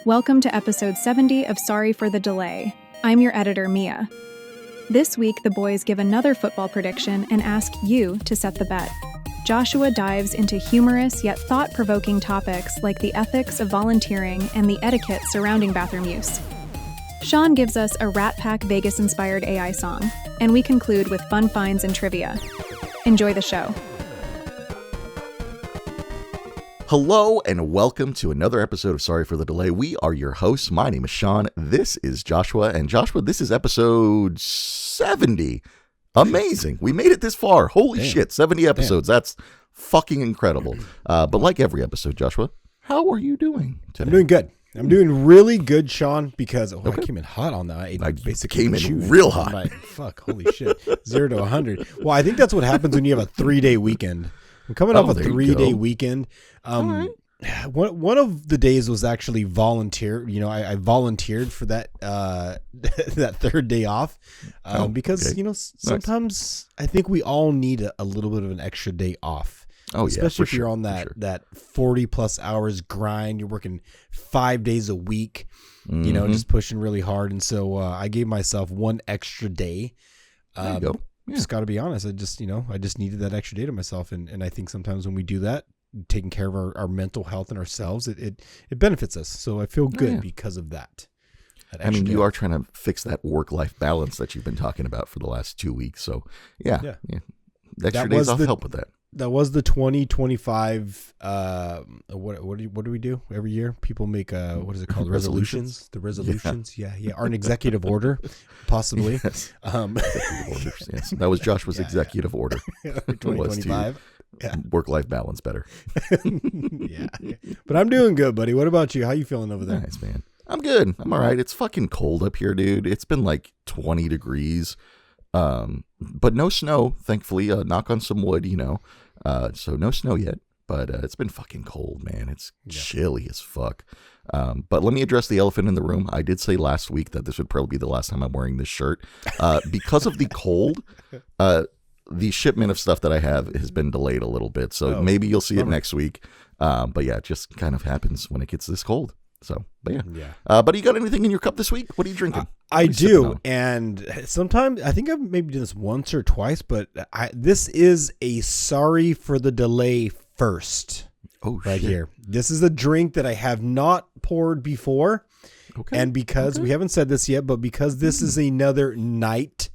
Welcome to episode 70 of Sorry for the Delay. I'm your editor, Mia. This week, the boys give another football prediction and ask you to set the bet. Joshua dives into humorous yet thought-provoking topics like the ethics of volunteering and the etiquette surrounding bathroom use. Sean gives us a Rat Pack Vegas-inspired AI song, and we conclude with fun finds and trivia. Enjoy the show. Hello and welcome to another episode of Sorry for the Delay. We are your hosts. My name is Sean. This is Joshua. And Joshua, this is episode 70. Amazing. We made it this far. Holy shit, 70 episodes. That's fucking incredible. But like every episode, Joshua, how are you doing today? I'm doing good. I'm doing really good, Sean, because I came in hot on that. I basically came in real hot. Fuck, holy shit. 0 to 100. Well, I think that's what happens when you have a 3-day weekend. I'm coming off a 3-day weekend. Right. One of the days was actually volunteer. You know, I volunteered for that that third day off because sometimes I think we all need a little bit of an extra day off. Oh, especially if you're on that 40 plus hours grind. You're working 5 days a week. Mm-hmm. You know, just pushing really hard. And so I gave myself one extra day. There you go. Yeah. Just got to be honest. I just needed that extra day to myself. And I think sometimes when we do that, taking care of our mental health and ourselves, it benefits us. So I feel good because of that. I mean, you are trying to fix that work-life balance that you've been talking about for the last 2 weeks. So yeah. Extra days off help with that. That was the 2025. What do we do every year? People make what is it called? Resolutions. The resolutions. Yeah. Are an executive order, possibly. Yes. Executive orders. Yes. That was Joshua's executive order. 2025. Work-life balance better. Yeah. But I'm doing good, buddy. What about you? How you feeling over there? Nice, man. I'm good. I'm all right. It's fucking cold up here, dude. It's been like 20 degrees. But no snow, thankfully. Knock on some wood, so no snow yet, but it's been fucking cold, man. It's chilly as fuck. But let me address the elephant in the room. I did say last week that this would probably be the last time I'm wearing this shirt. Because of the cold, the shipment of stuff that I have has been delayed a little bit. So maybe you'll see it next week. But yeah, it just kind of happens when it gets this cold. So, but yeah. But you got anything in your cup this week? What are you drinking? I do. And sometimes, I think I've maybe done this once or twice, but this is a sorry for the delay first. Oh, right shit. Here. This is a drink that I have not poured before. Okay. And because we haven't said this yet, but because this is another night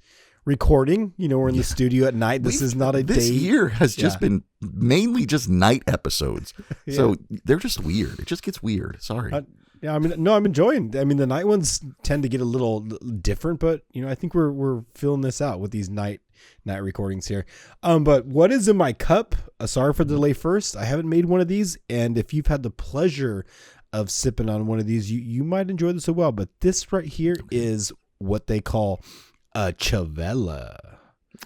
recording, we're in the studio at night. This is not a day. This year has just been mainly just night episodes. So they're just weird. It just gets weird. Sorry. I'm enjoying. I mean, the night ones tend to get a little different, but I think we're filling this out with these night recordings here. But what is in my cup? Sorry for the delay first. I haven't made one of these, and if you've had the pleasure of sipping on one of these, you might enjoy this as well. But this right here is what they call a Chavella.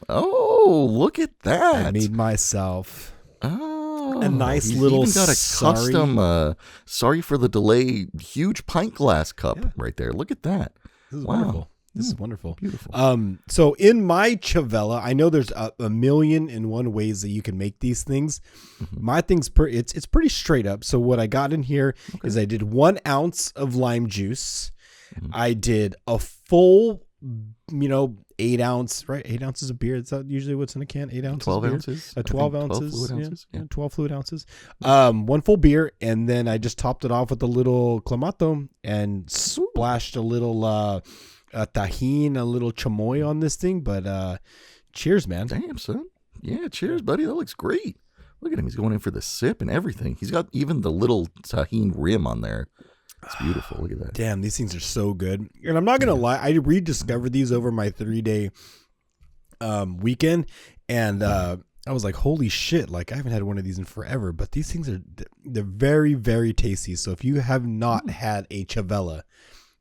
Oh, look at that! I made myself a nice he's little even got a custom sorry for the delay huge pint glass cup right there. Look at that! This is wonderful. This is wonderful. Beautiful. So in my Chavella, I know there's a million and one ways that you can make these things. Mm-hmm. My thing's it's pretty straight up. So what I got in here is I did 1 ounce of lime juice. Mm-hmm. I did a full 8 ounce, right? 8 ounces of beer. Is that usually what's in a can? 8 ounces. 12 beer? ounces. 12 12 ounces. fluid ounces. Yeah. 12 fluid ounces. 1 full beer, and then I just topped it off with a little clamato and splashed a little tahini, a little chamoy on this thing. But cheers, man. Damn, son. Yeah, cheers, buddy. That looks great. Look at him. He's going in for the sip and everything. He's got even the little tahini rim on there. It's beautiful. Look at that. Damn, these things are so good. And I'm not going to lie. I rediscovered these over my 3-day weekend. And I was like, holy shit. Like, I haven't had one of these in forever. But these things they're very, very tasty. So if you have not had a Chavella,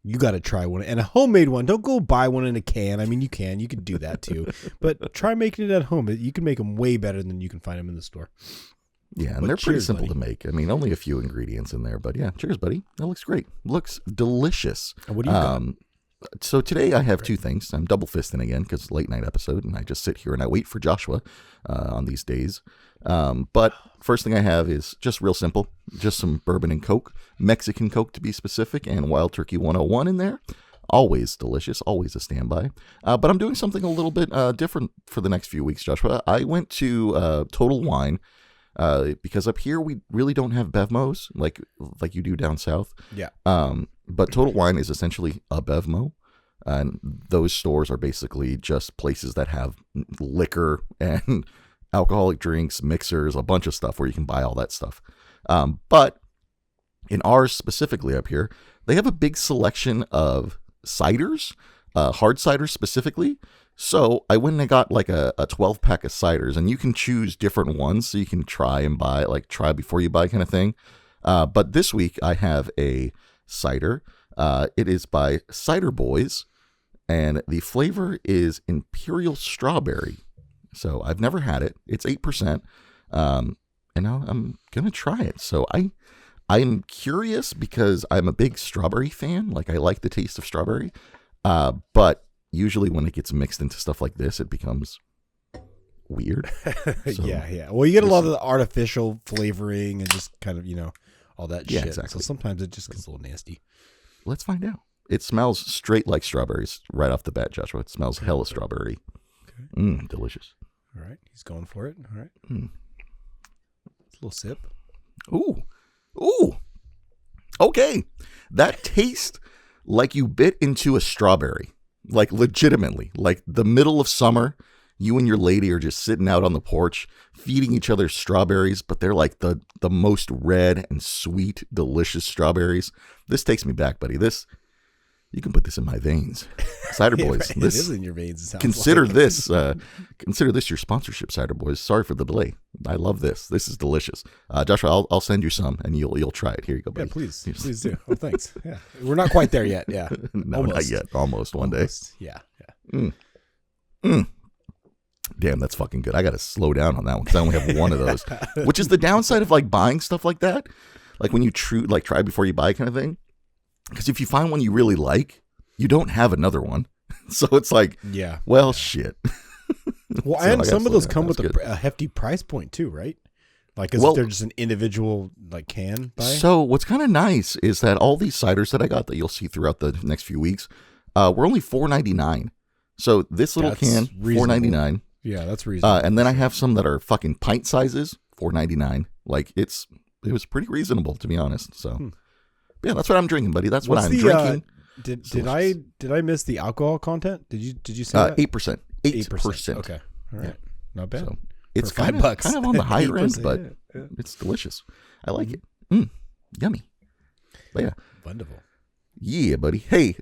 you got to try one. And a homemade one. Don't go buy one in a can. I mean, you can do that too. But try making it at home. You can make them way better than you can find them in the store. Yeah, and they're pretty simple to make. I mean, only a few ingredients in there, but yeah, cheers, buddy. That looks great. Looks delicious. And what do you got? So today I have two things. I'm double fisting again because late night episode, and I just sit here and I wait for Joshua on these days. But first thing I have is just real simple. Just some bourbon and Coke, Mexican Coke to be specific, and Wild Turkey 101 in there. Always delicious, always a standby. But I'm doing something a little bit different for the next few weeks, Joshua. I went to Total Wine because up here we really don't have Bevmos like you do down south. Yeah. But Total Wine is essentially a Bevmo. And those stores are basically just places that have liquor and alcoholic drinks, mixers, a bunch of stuff where you can buy all that stuff. But in ours specifically up here, they have a big selection of ciders, hard ciders specifically. So I went and I got like a 12 pack of ciders, and you can choose different ones so you can try and buy, like try before you buy kind of thing. But this week I have a cider. It is by Cider Boys, and the flavor is Imperial Strawberry. So I've never had it. It's 8%. And now I'm going to try it. So I'm curious because I'm a big strawberry fan. Like, I like the taste of strawberry. But usually when it gets mixed into stuff like this, it becomes weird. So yeah. Well, you get a lot of the artificial flavoring and just kind of, all that shit. Exactly. So sometimes it just gets a little nasty. Let's find out. It smells straight like strawberries right off the bat, Joshua. It smells hella strawberry. Okay. Delicious. All right. He's going for it. All right. It's a little sip. Ooh. Okay. That tastes like you bit into a strawberry. Like, legitimately. Like, the middle of summer, you and your lady are just sitting out on the porch, feeding each other strawberries, but they're like the most red and sweet, delicious strawberries. This takes me back, buddy. You can put this in my veins. Cider Boys. Right. This, it is in your veins. Consider this your sponsorship, Cider Boys. Sorry for the delay. I love this. This is delicious. Joshua, I'll send you some and you'll try it. Here you go, buddy. Yeah, please do. Oh, thanks. Yeah, we're not quite there yet. Yeah, no, almost. Not yet. Almost one day. Yeah. Damn, that's fucking good. I got to slow down on that one because I only have one of those, which is the downside of like buying stuff like that. Like when you try before you buy kind of thing. Because if you find one you really like, you don't have another one. So it's like, shit. Well, So and some of those come with good. a hefty price point too, right? Like, if they're just an individual like can buy. So what's kind of nice is that all these ciders that I got that you'll see throughout the next few weeks, were only $4.99. So this little can, $4.99. Yeah, that's reasonable. And then I have some that are fucking pint sizes, $4.99. Like it was pretty reasonable, to be honest. So yeah, that's what I'm drinking, buddy. That's what I'm drinking. Did I miss the alcohol content? Did you say that? 8%. 8%. Okay. All right. Not bad. So it's For kind $5. of on the higher end, 8%, but yeah. it's delicious. I like it. Yummy. But yeah. Wonderful. Yeah, buddy. Hey,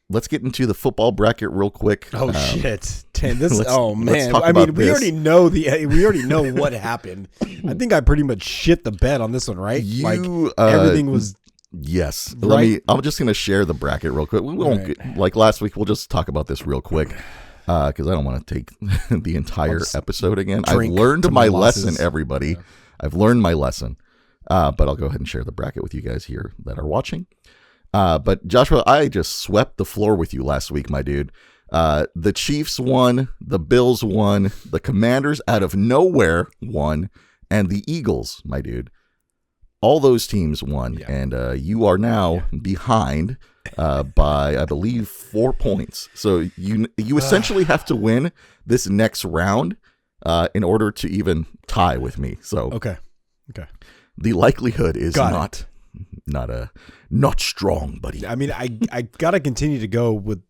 let's get into the football bracket real quick. Oh shit! Man. Let's I mean, we already know what happened. I think I pretty much shit the bed on this one, right? Everything was. Yes. Right? I'm just gonna share the bracket real quick. We won't like last week. We'll just talk about this real quick because I don't want to take the entire episode again. I've learned my lesson, everybody. Yeah. I've learned my lesson. But I'll go ahead and share the bracket with you guys here that are watching. But Joshua, I just swept the floor with you last week, my dude. The Chiefs won, the Bills won, the Commanders out of nowhere won, and the Eagles, my dude. All those teams won, and you are now behind by, I believe, 4 points. So you essentially have to win this next round in order to even tie with me. So okay. The likelihood is not strong, buddy. I mean, I gotta continue to go with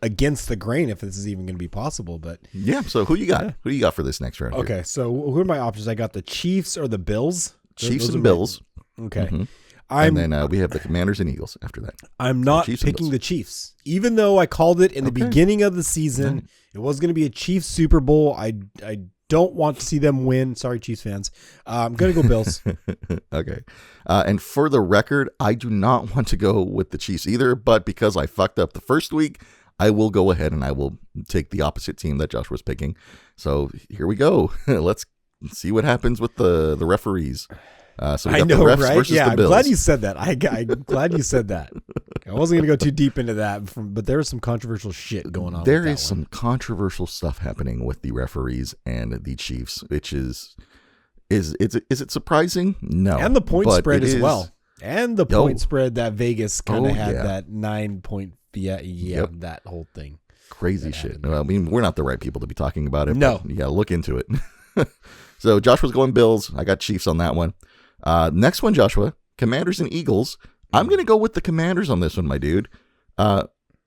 against the grain if this is even going to be possible. But yeah. So who you got? Yeah. Who do you got for this next round? Okay. Here? So who are my options? I got the Chiefs or the Bills. Chiefs and Bills. Okay. Mm-hmm. And then we have the Commanders and Eagles after that. I'm not picking the Chiefs, even though I called it in the beginning of the season. It was going to be a Chiefs Super Bowl. I don't want to see them win. Sorry, Chiefs fans. I'm going to go Bills. Okay. And for the record, I do not want to go with the Chiefs either, but because I fucked up the first week, I will go ahead and I will take the opposite team that Josh was picking. So here we go. Let's see what happens with the referees. So we got the refs versus the Bills. I'm glad you said that. I'm glad you said that. I wasn't going to go too deep into that, but there was some controversial shit going on. There is some controversial stuff happening with the referees and the Chiefs, which is it surprising? No. And the point spread as well. And the point spread that Vegas kind of had that 9 point. That whole thing. Crazy shit. Well, I mean, we're not the right people to be talking about it. No. You got to look into it. So Joshua's going Bills. I got Chiefs on that one. Next one, Joshua, Commanders and Eagles. I'm going to go with the Commanders on this one, my dude.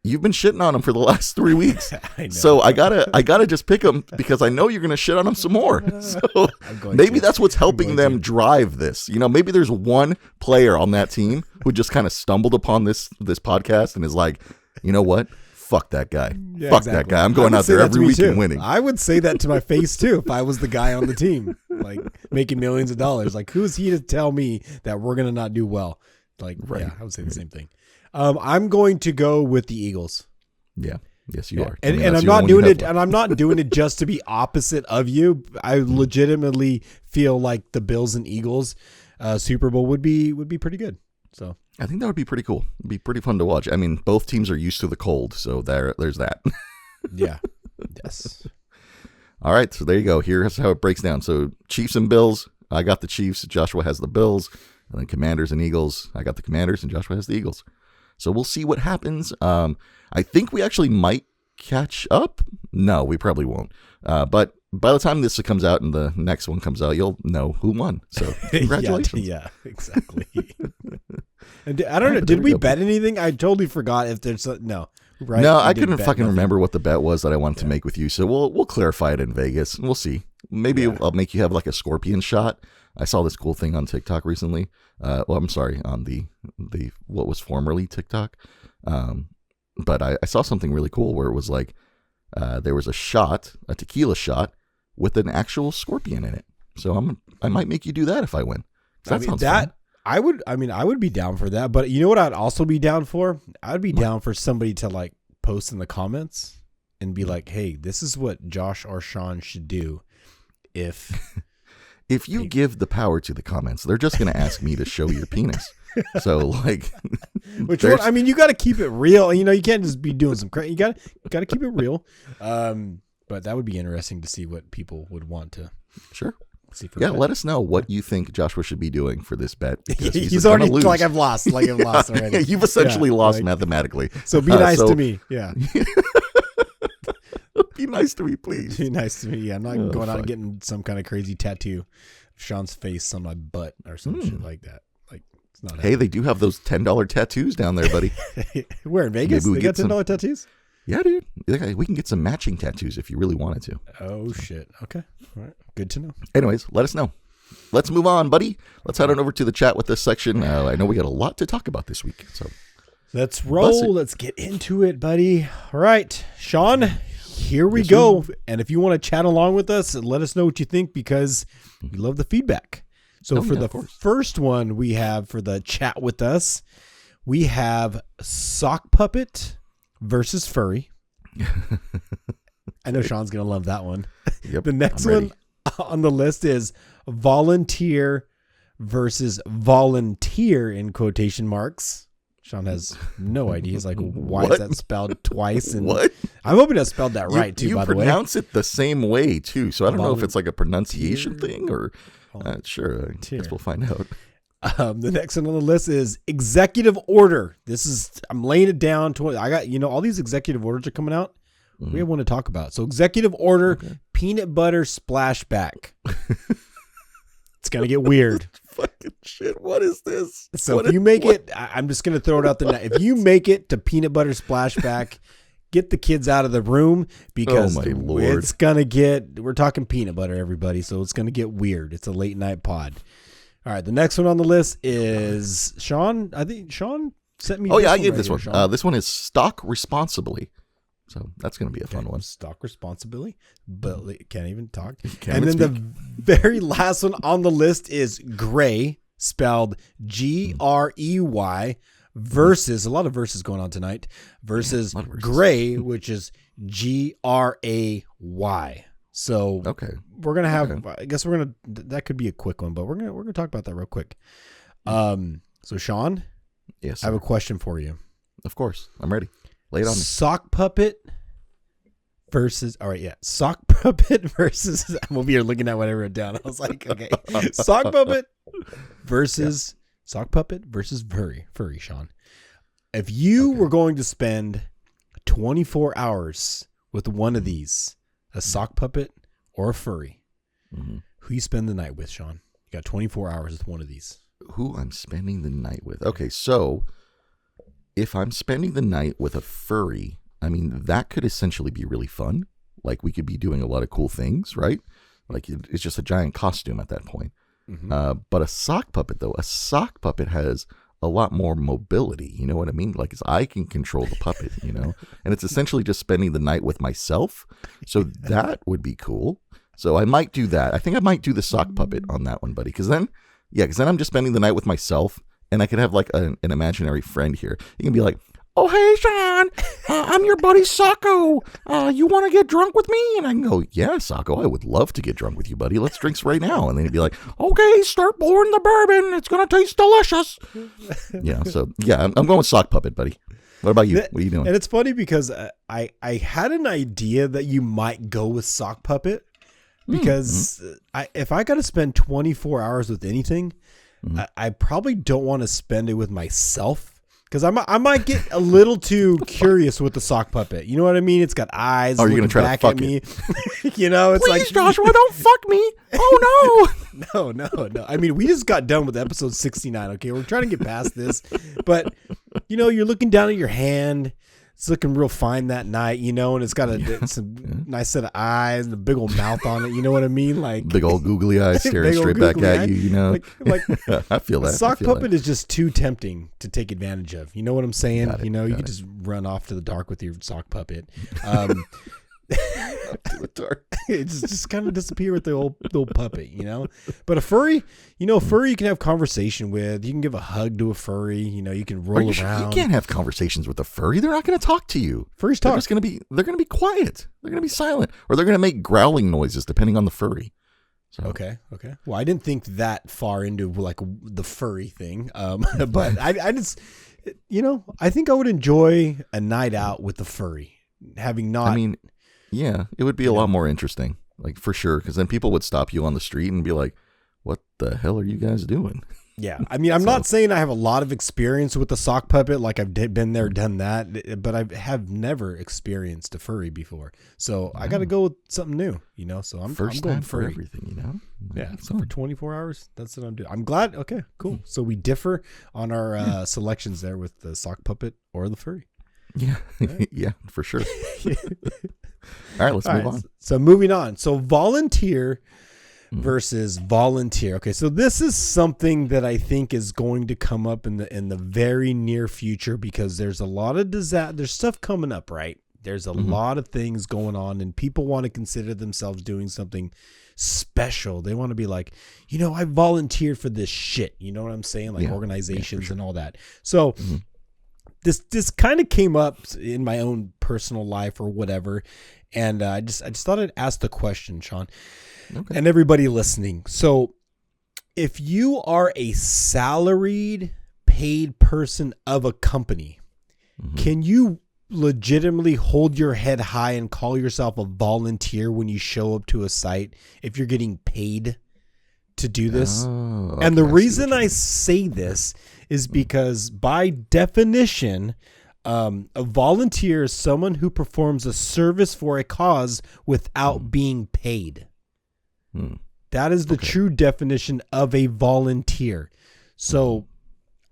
You've been shitting on them for the last 3 weeks. I know. So I gotta just pick them because I know you're going to shit on them some more. So maybe that's what's helping them drive this. You know, maybe there's one player on that team who just kind of stumbled upon this podcast and is like, you know what? Fuck that guy. Yeah, fuck exactly. That guy. I'm going out there every week and winning. I would say that to my face too if I was the guy on the team, like making millions of dollars. Like, who is he to tell me that we're going to not do well? Like, right. Yeah, I would say the same thing. I'm going to go with the Eagles. Yeah. Yes, you are. And I'm not doing it. And I'm not doing it just to be opposite of you. I legitimately feel like the Bills and Eagles Super Bowl would be pretty good. So I think that would be pretty cool. It'd be pretty fun to watch. I mean, both teams are used to the cold, so there's that. Yeah. Yes. All right. So there you go. Here's how it breaks down. So Chiefs and Bills. I got the Chiefs. Joshua has the Bills. And then Commanders and Eagles. I got the Commanders, and Joshua has the Eagles. So we'll see what happens. I think we actually might catch up. No, we probably won't. But by the time this comes out and the next one comes out, you'll know who won. So congratulations. Yeah, exactly. And I don't know. Did we bet anything? I totally forgot if there's no. Right? No, I couldn't fucking remember what the bet was that I wanted to make with you. So we'll clarify it in Vegas. We'll see. Maybe I'll make you have like a scorpion shot. I saw this cool thing on TikTok recently. I'm sorry, on the what was formerly TikTok. But I saw something really cool where it was like there was a tequila shot with an actual scorpion in it. So I might make you do that if I win. That sounds fun. I would be down for that. But you know what I'd also be down for? I'd be down for somebody to like post in the comments and be like, hey, this is what Josh or Sean should do if you give the power to the comments, they're just going to ask me to show your penis. So like, I mean, you got to keep it real. You know, you can't just be doing some crazy. You got to keep it real. But that would be interesting to see what people would want to. Sure. Let us know what you think Joshua should be doing for this bet. He's already lose. Like I've lost already. You've essentially lost mathematically. So be nice to me. Yeah. Be nice to me, please. Be nice to me. Yeah, I'm not going out and getting some kind of crazy tattoo of Sean's face on my butt or some shit like that. Like, it's not. Hey, they do have those $10 tattoos down there, buddy. Where in Vegas? They got $10 tattoos? Yeah, dude. We can get some matching tattoos if you really wanted to. Oh shit. Okay. All right. Good to know. Anyways, let us know. Let's move on, buddy. Let's head on over to the chat with this section. I know we got a lot to talk about this week, so let's roll. Let's get into it, buddy. All right, Sean. Here we go. And if you want to chat along with us, let us know what you think because we love the feedback. So for the first one we have for the chat with us, we have Sock Puppet versus Furry. I know Sean's going to love that one. Yep, the next one on the list is Volunteer versus Volunteer in quotation marks. Sean has no idea. He's like, why is that spelled twice? And what? I'm hoping I spelled that right, too, by the way. You pronounce it the same way, too. So I don't know if it's like a pronunciation thing or... sure, I guess we'll find out. The next one on the list is Executive Order. I'm laying it down. I got, all these executive orders are coming out. We have one to talk about. So Executive Order, Peanut Butter Splashback. It's going to get weird. Fucking shit. What is this? So if you make it, I'm just going to throw it out there. If you make it to Peanut Butter Splashback, get the kids out of the room because it's going to we're talking peanut butter, everybody. So it's going to get weird. It's a late night pod. All right. The next one on the list is Sean. I think Sean sent me. Oh, yeah. I gave this one. This one is Stock Responsibly. So that's going to be a fun one. Stock responsibly, but can't even talk. And then the very last one on the list is Gray, spelled Grey, versus a lot of verses going on tonight, versus Gray, which is Gray. So we're gonna have. I guess we're gonna. That could be a quick one, but we're gonna talk about that real quick. So Sean, yes, I have a question for you. Of course. I'm ready. Lay it on me. Sock puppet versus, all right, yeah. Sock puppet versus, I'm over here looking at what I wrote down. I was like, okay. Sock puppet versus furry, Sean. If you were going to spend 24 hours with one of these, a sock puppet or a furry, who you spend the night with, Sean? You got 24 hours with one of these. Who I'm spending the night with. Okay, so if I'm spending the night with a furry, I mean, that could essentially be really fun. Like, we could be doing a lot of cool things, right? Like, it's just a giant costume at that point. But a sock puppet, though, a sock puppet has a lot more mobility. You know what I mean? Like, I can control the puppet, and it's essentially just spending the night with myself. So that would be cool. So I might do that. I think I might do the sock puppet on that one, buddy. Because then I'm just spending the night with myself, and I could have like an imaginary friend here. You can be like, "Oh, hey, Sean, I'm your buddy Socko. You want to get drunk with me?" And I can go, "Yeah, Socko, I would love to get drunk with you, buddy. Let's drink right now." And then he'd be like, "Okay, start pouring the bourbon. It's going to taste delicious." I'm going with sock puppet, buddy. What about you? What are you doing? And it's funny because I had an idea that you might go with sock puppet because if I got to spend 24 hours with anything, I probably don't want to spend it with myself. Because I might get a little too curious with the sock puppet. You know what I mean? It's got eyes you're looking gonna try back to fuck at me. it. It's Please, like, Joshua, don't fuck me. Oh, no. No. I mean, we just got done with episode 69, okay? We're trying to get past this. But, you're looking down at your hand. It's looking real fine that night, and it's got it's a nice set of eyes and a big old mouth on it. You know what I mean? Like big old googly eyes staring straight back at you, Like I feel that. Sock puppet is just too tempting to take advantage of. You know what I'm saying? You could just run off to the dark with your sock puppet. To the dark. It just kind of disappear with the old puppet, But a furry, furry you can have conversation with. You can give a hug to a furry. You can roll around. You can't have conversations with a furry. They're not going to talk to you. Furries talk. They're going to be quiet. They're going to be silent, or they're going to make growling noises depending on the furry. So. Okay. Well, I didn't think that far into like the furry thing, but I just, I think I would enjoy a night out with the furry, having not. I mean. Yeah, it would be a lot more interesting, like for sure, because then people would stop you on the street and be like, "What the hell are you guys doing?" Yeah, I mean, I'm not saying I have a lot of experience with the sock puppet, like I've been there, done that, but I have never experienced a furry before, so I got to go with something new, So I'm going time furry. For everything, Yeah, so for 24 hours, that's what I'm doing. I'm glad. Okay, cool. So we differ on our selections there with the sock puppet or the furry. Yeah, right. Yeah, for sure. All right, let's move on. So moving on. So volunteer versus volunteer. Okay, so this is something that I think is going to come up in the very near future because there's a lot of there's stuff coming up, right? There's a lot of things going on and people want to consider themselves doing something special. They want to be like, I volunteered for this shit. You know what I'm saying? Like organizations and all that. So This kind of came up in my own personal life or whatever, and I just thought I'd ask the question, Sean, and everybody listening. So, if you are a salaried, paid person of a company, can you legitimately hold your head high and call yourself a volunteer when you show up to a site if you're getting paid to do this? And the reason I say this is because by definition, a volunteer is someone who performs a service for a cause without being paid. That is the true definition of a volunteer. So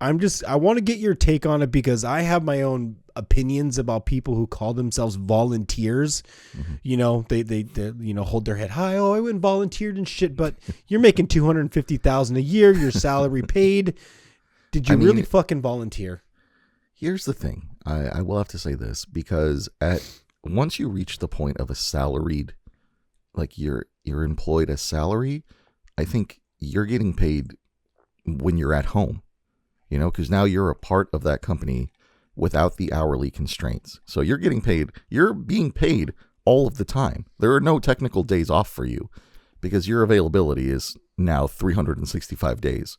I want to get your take on it because I have my own opinions about people who call themselves volunteers. They hold their head high. Oh, I went and volunteered and shit, but you're making $250,000 a year. You're salary paid. Did you really fucking volunteer? Here's the thing. I will have to say this because once you reach the point of a salaried, like you're employed as salary, I think you're getting paid when you're at home, because now you're a part of that company without the hourly constraints. So you're being paid all of the time. There are no technical days off for you because your availability is now 365 days.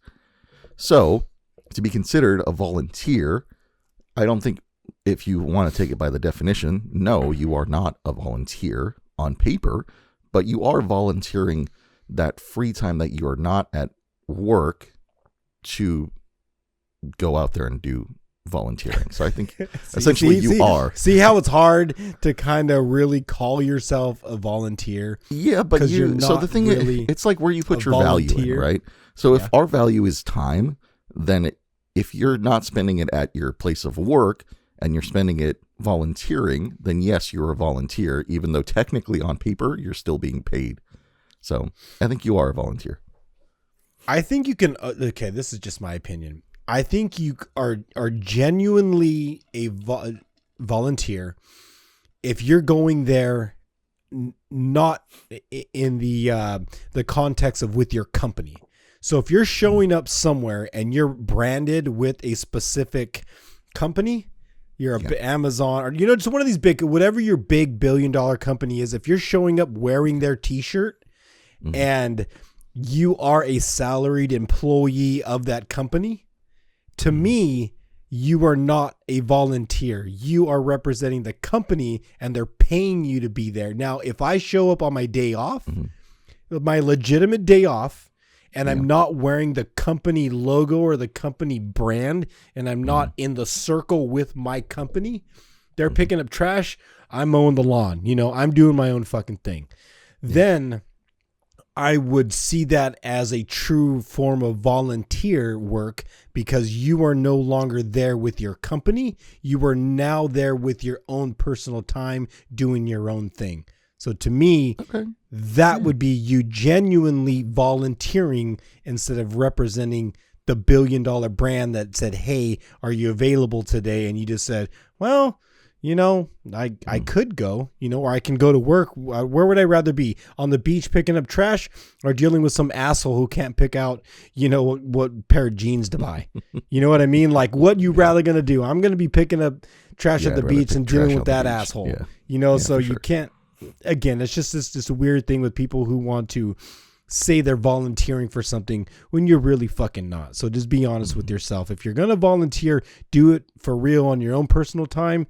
So to be considered a volunteer, I don't think if you want to take it by the definition, no, you are not a volunteer on paper, but you are volunteering that free time that you are not at work to go out there and do volunteering. So I think essentially you are. See how it's hard to kind of really call yourself a volunteer? Yeah, but you're not so the thing really is, it's like where you put your value in, right? So if our value is time, then if you're not spending it at your place of work and you're spending it volunteering, then yes, you're a volunteer, even though technically on paper you're still being paid. So I think you are a volunteer. I think you can. Okay, this is just my opinion. I think you are genuinely a volunteer if you're going there not in the context of with your company. So if you're showing up somewhere and you're branded with a specific company, you're Amazon or just one of these big, whatever your big $1 billion company is, if you're showing up wearing their t-shirt and you are a salaried employee of that company, to me, you are not a volunteer. You are representing the company and they're paying you to be there. Now, if I show up on my day off, my legitimate day off, and I'm not wearing the company logo or the company brand, and I'm not in the circle with my company, they're picking up trash, I'm mowing the lawn. I'm doing my own fucking thing. Then I would see that as a true form of volunteer work because you are no longer there with your company. You are now there with your own personal time doing your own thing. So to me, that would be you genuinely volunteering instead of representing the $1 billion brand that said, hey, are you available today? And you just said, well, I could go, or I can go to work. Where would I rather be? On the beach picking up trash or dealing with some asshole who can't pick out, what pair of jeans to buy? You know what I mean? Like, what you rather going to do? I'm going to be picking up trash at the beach and dealing with that asshole, so you can't. Again, it's just this weird thing with people who want to say they're volunteering for something when you're really fucking not. So just be honest with yourself. If you're going to volunteer, do it for real on your own personal time.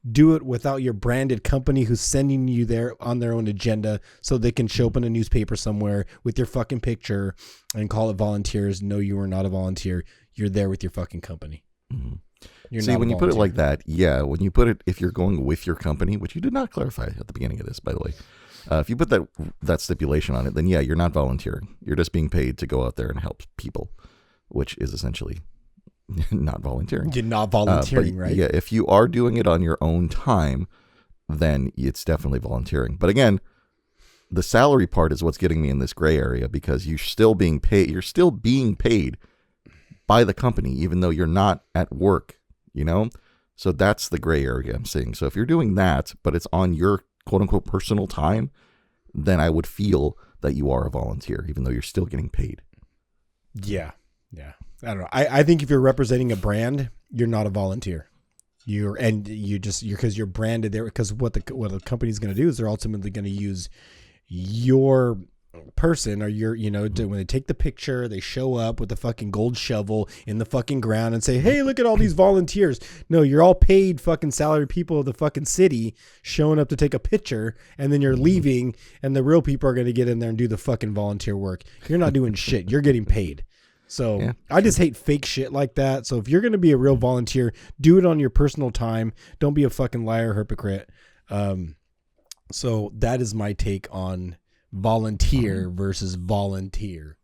Do it without your branded company who's sending you there on their own agenda so they can show up in a newspaper somewhere with your fucking picture and call it volunteers. No, you are not a volunteer. You're there with your fucking company. See, when you put it like that, when you put it, if you're going with your company, which you did not clarify at the beginning of this, by the way, if you put that stipulation on it, then you're not volunteering. You're just being paid to go out there and help people, which is essentially not volunteering. You're not volunteering, right? Yeah, if you are doing it on your own time, then it's definitely volunteering. But again, the salary part is what's getting me in this gray area because you're still being paid. You're still being paid by the company, even though you're not at work. So that's the gray area I'm saying. So if you're doing that, but it's on your quote unquote personal time, then I would feel that you are a volunteer, even though you're still getting paid. Yeah. I don't know. I think if you're representing a brand, you're not a volunteer. You're because you're branded there. Because what the company's going to do is they're ultimately going to use your person or your, when they take the picture, they show up with the fucking gold shovel in the fucking ground and say, hey, look at all these volunteers. No, you're all paid fucking salary people of the fucking city showing up to take a picture, and then you're leaving and the real people are going to get in there and do the fucking volunteer work. You're not doing shit. You're getting paid. So I just hate fake shit like that. So if you're going to be a real volunteer, do it on your personal time. Don't be a fucking liar, hypocrite. So that is my take on volunteer versus volunteer.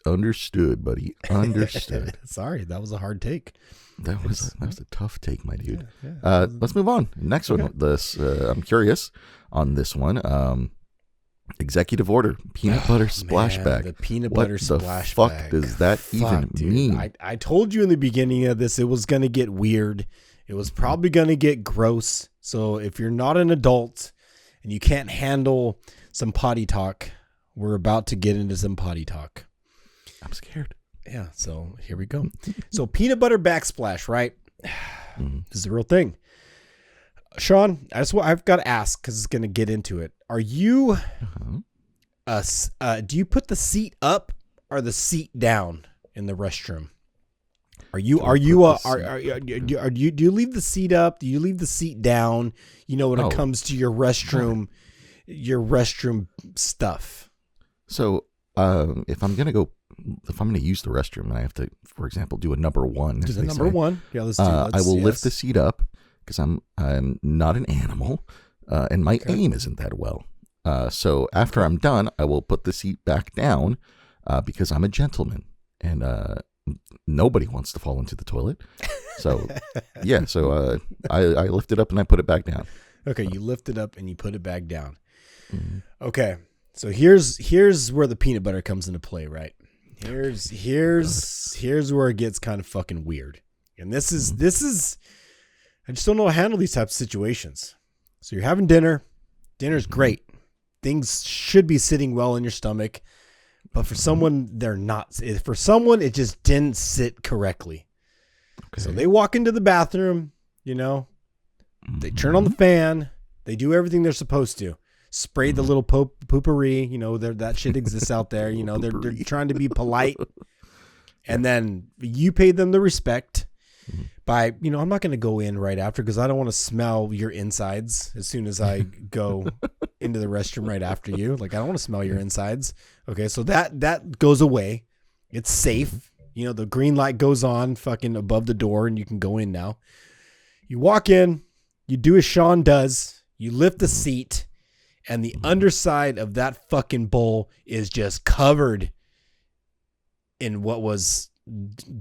Understood, buddy. Understood. Sorry, that was a hard take. That was a tough take, my dude. Let's move on. Next one. I'm curious on this one. Executive order, peanut butter splashback. The peanut butter splashback. What the fuck does that even mean? I told you in the beginning of this, it was going to get weird. It was probably going to get gross. So if you're not an adult and you can't handle some potty talk, we're about to get into some potty talk. I'm scared. Yeah. So here we go. So peanut butter backsplash, right? This is the real thing. Sean, I've got to ask because it's going to get into it. Are you, do you put the seat up or the seat down in the restroom? Do you leave the seat up? Do you leave the seat down? When it comes to your restroom stuff. So if I'm gonna use the restroom and I have to, for example, do a number one. Do the number one. Yeah, let's do. I will lift the seat up because I'm not an animal, and my aim isn't that well. So after I'm done, I will put the seat back down because I'm a gentleman and nobody wants to fall into the toilet. So yeah, so I lift it up and I put it back down. Okay, you lift it up and you put it back down. Mm-hmm. Okay, so here's where the peanut butter comes into play, right? Here's where it gets kind of fucking weird. And this is I just don't know how to handle these types of situations. So you're having dinner. Dinner's great. Things should be sitting well in your stomach. But for someone, they're not. For someone, it just didn't sit correctly. Okay. So they walk into the bathroom, they turn on the fan. They do everything they're supposed to. Spray the little poopery. That shit exists out there. They're trying to be polite. And then you pay them the respect by, I'm not going to go in right after because I don't want to smell your insides as soon as I go into the restroom right after you. Like, I don't want to smell your insides. Okay, so that goes away. It's safe. The green light goes on fucking above the door and you can go in now. You walk in, you do as Sean does, you lift the seat, and the underside of that fucking bowl is just covered in what was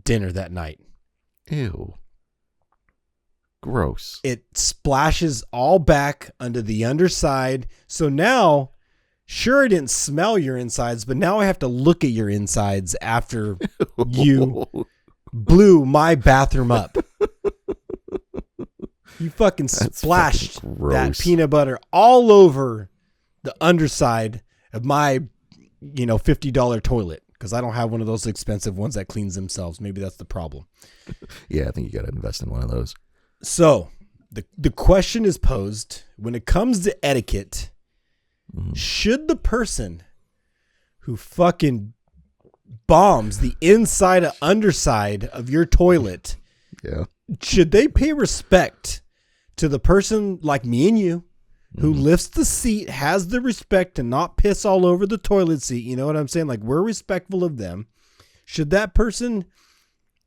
dinner that night. Ew. Gross. It splashes all back under the underside. So now, sure, I didn't smell your insides, but now I have to look at your insides after you blew my bathroom up. You fucking splashed that peanut butter all over the underside of my, $50 toilet. Because I don't have one of those expensive ones that cleans themselves. Maybe that's the problem. Yeah, I think you got to invest in one of those. So the question is posed, when it comes to etiquette, should the person who fucking bombs the inside and underside of your toilet, should they pay respect to the person like me and you who lifts the seat, has the respect to not piss all over the toilet seat? You know what I'm saying? Like, we're respectful of them. Should that person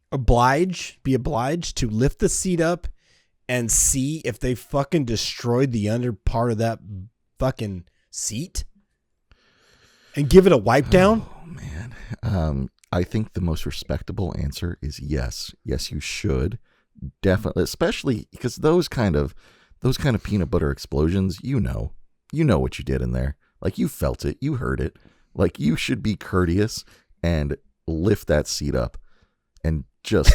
be obliged to lift the seat up and see if they fucking destroyed the under part of that fucking seat and give it a wipe down? Oh, man. I think the most respectable answer is yes. Yes, you should. Definitely. Especially because those kind of peanut butter explosions, you know what you did in there. Like, you felt it. You heard it. Like, you should be courteous and lift that seat up and just,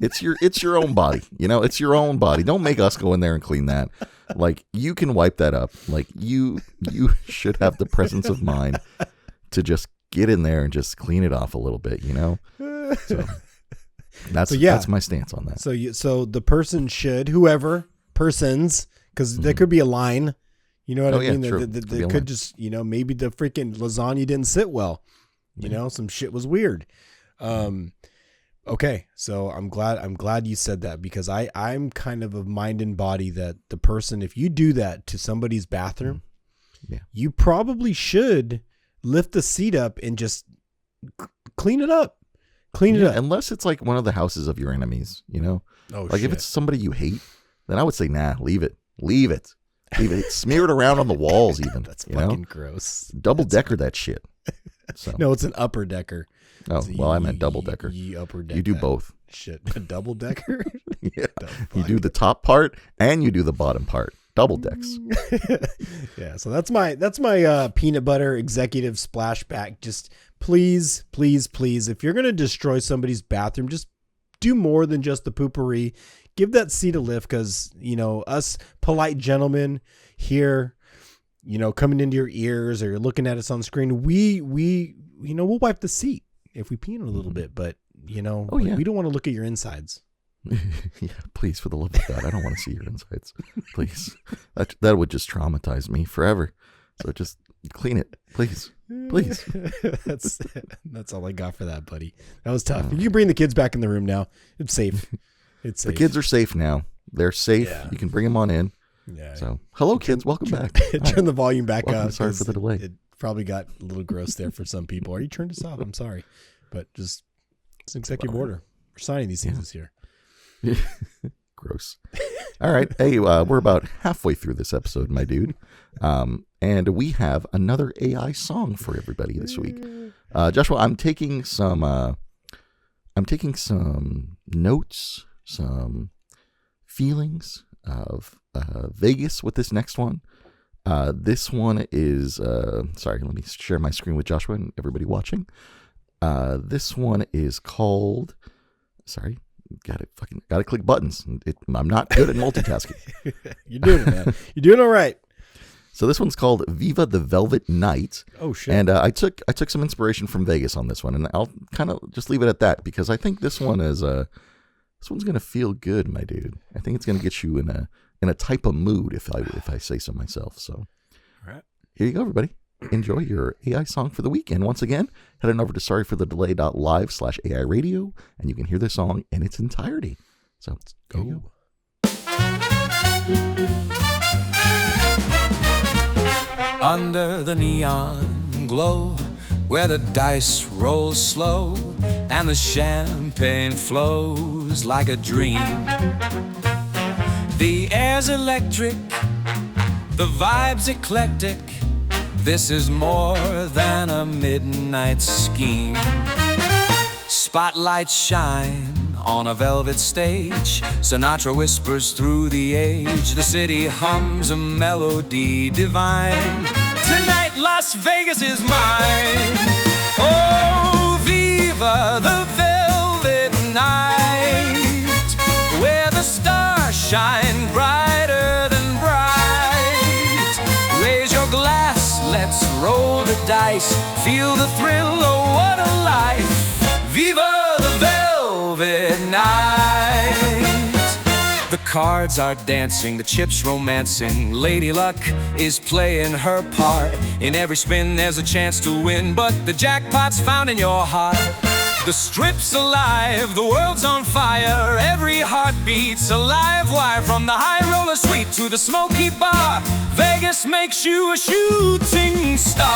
it's your own body. It's your own body. Don't make us go in there and clean that. Like, you can wipe that up. Like, you should have the presence of mind to just get in there and just clean it off a little bit, So that's my stance on that. So the person should, persons, because there could be a line, you know what I mean? True. There could just, maybe the freaking lasagna didn't sit well, some shit was weird. Okay, so I'm glad you said that, because I'm kind of mind and body that the person, if you do that to somebody's bathroom, you probably should lift the seat up and just clean it up. Unless it's like one of the houses of your enemies, like if it's somebody you hate, then I would say, nah, leave it. Smear it around on the walls even. That's fucking gross. Double decker that shit. So. No, it's an upper decker. Oh, well, I meant double decker. You upper decker. You do both. Shit, a double decker? Yeah. You do the top part and you do the bottom part. Double decks. Yeah, so that's my peanut butter executive splashback. Just please, if you're going to destroy somebody's bathroom, just do more than just the poopery. Give that seat a lift, because, us polite gentlemen here, coming into your ears, or you're looking at us on screen, we'll wipe the seat if we pee in a little bit, but, we don't want to look at your insides. Yeah, please, for the love of God, I don't want to see your insides. Please. That would just traumatize me forever. So just clean it, please. Please. That's all I got for that, buddy. That was tough. You can bring the kids back in the room now. It's safe. It's safe. The kids are safe now. They're safe. Yeah. You can bring them on in. Yeah. So, hello, kids. Welcome back. Turn the volume back Welcome. up. Sorry for the delay. It probably got a little gross there for some people. Or you turned us off. I'm sorry. But just, it's an executive order. We're signing these things this year. Gross. All right. Hey, we're about halfway through this episode, my dude. And we have another AI song for everybody this week. Joshua, I'm taking some notes, some feelings of Vegas with this next one. This one is sorry, let me share my screen with Joshua and everybody watching. This one is called gotta click buttons. I'm not good at multitasking. You're doing it, man. You're doing all right. So this one's called Viva the Velvet Night. Oh shit! And I took some inspiration from Vegas on this one, and I'll kind of just leave it at that because I think this one is this one's gonna feel good, my dude. I think it's gonna get you in a type of mood if I say so myself. So, all right, here you go, everybody. Enjoy your AI song for the week. And once again, head on over to sorryforthedelay.live/AI radio, and you can hear the song in its entirety. So let's go. Under the neon glow, where the dice roll slow and the champagne flows like a dream. The air's electric, the vibe's eclectic. This is more than a midnight scheme. Spotlights shine on a velvet stage. Sinatra whispers through the age. The city hums a melody divine. Tonight Las Vegas is mine. Oh, viva the velvet night, where the stars shine brighter than bright. Raise your glass, let's roll the dice. Feel the thrill, oh what a life. Viva the velvet night. The cards are dancing, the chips romancing. Lady Luck is playing her part. In every spin there's a chance to win, but the jackpot's found in your heart. The strip's alive, the world's on fire. Every heartbeat's a live wire. From the high roller suite to the smoky bar, Vegas makes you a shooting star.